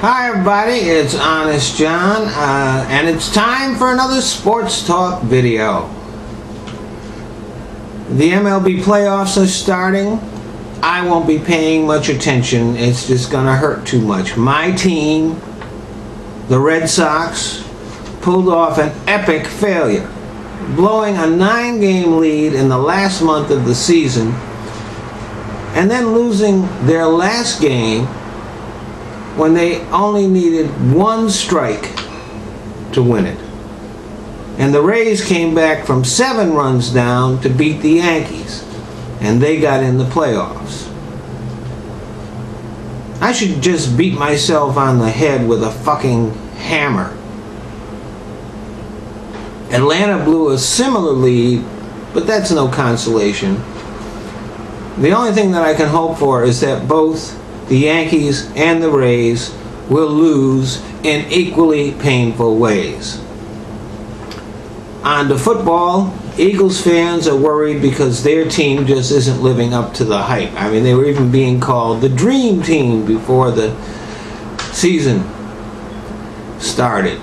Hi everybody, it's Honest John, and it's time for another Sports Talk video. The MLB playoffs are starting. I won't be paying much attention. It's just gonna hurt too much. My team, the Red Sox, pulled off an epic failure, blowing a 9-game lead in the last month of the season, and then losing their last game when they only needed one strike to win it. And the Rays came back from 7 runs down to beat the Yankees, and they got in the playoffs. I should just beat myself on the head with a fucking hammer. Atlanta blew a similar lead, but that's no consolation. The only thing that I can hope for is that both the Yankees and the Rays will lose in equally painful ways. On to football, Eagles fans are worried because their team just isn't living up to the hype. I mean, they were even being called the Dream Team before the season started.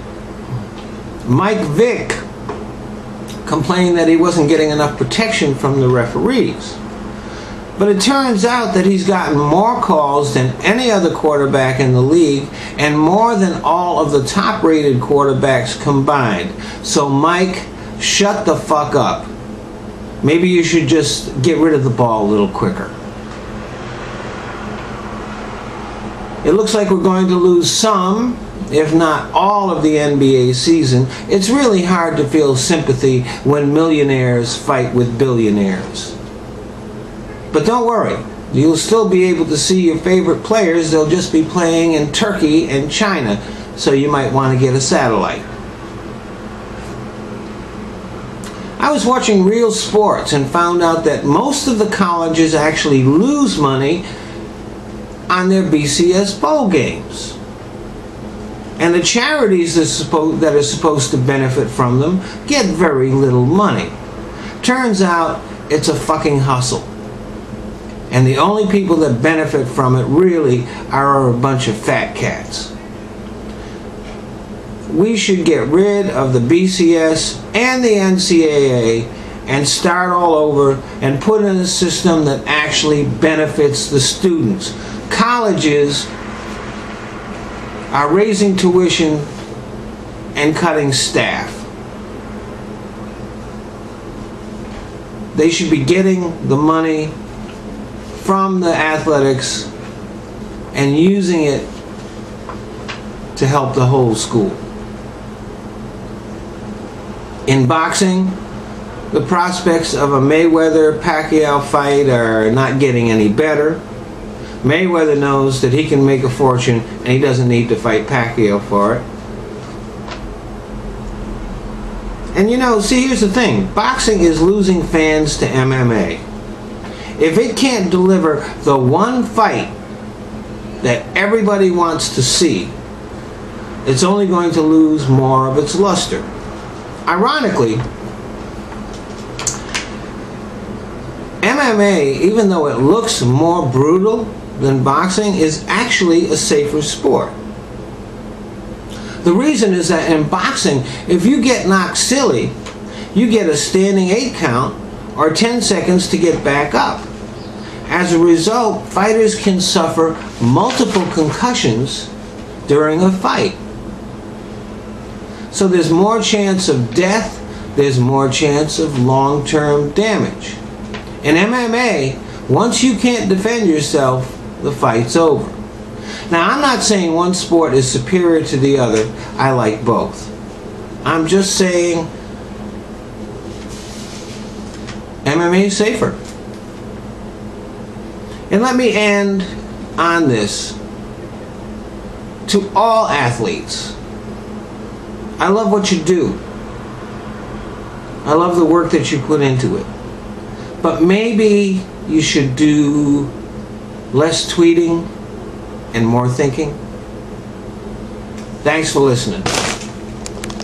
Mike Vick complained that he wasn't getting enough protection from the referees. But it turns out that he's gotten more calls than any other quarterback in the league, and more than all of the top-rated quarterbacks combined. So Mike, shut the fuck up. Maybe you should just get rid of the ball a little quicker. It looks like we're going to lose some, if not all, of the NBA season. It's really hard to feel sympathy when millionaires fight with billionaires. But don't worry, you'll still be able to see your favorite players. They'll just be playing in Turkey and China, so you might want to get a satellite. I was watching Real Sports and found out that most of the colleges actually lose money on their BCS bowl games. And the charities that are supposed to benefit from them get very little money. Turns out it's a fucking hustle. And the only people that benefit from it really are a bunch of fat cats. We should get rid of the BCS and the NCAA and start all over and put in a system that actually benefits the students. Colleges are raising tuition and cutting staff. They should be getting the money from the athletics and using it to help the whole school. In boxing, the prospects of a Mayweather-Pacquiao fight are not getting any better. Mayweather knows that he can make a fortune and he doesn't need to fight Pacquiao for it. And you know, see, here's the thing. Boxing is losing fans to MMA. If it can't deliver the one fight that everybody wants to see, it's only going to lose more of its luster. Ironically, MMA, even though it looks more brutal than boxing, is actually a safer sport. The reason is that in boxing, if you get knocked silly, you get a standing 8 count or 10 seconds to get back up. As a result, fighters can suffer multiple concussions during a fight. So there's more chance of death, there's more chance of long-term damage. In MMA, once you can't defend yourself, the fight's over. Now, I'm not saying one sport is superior to the other. I like both. I'm just saying MMA is safer. And let me end on this. To all athletes, I love what you do. I love the work that you put into it. But maybe you should do less tweeting and more thinking. Thanks for listening.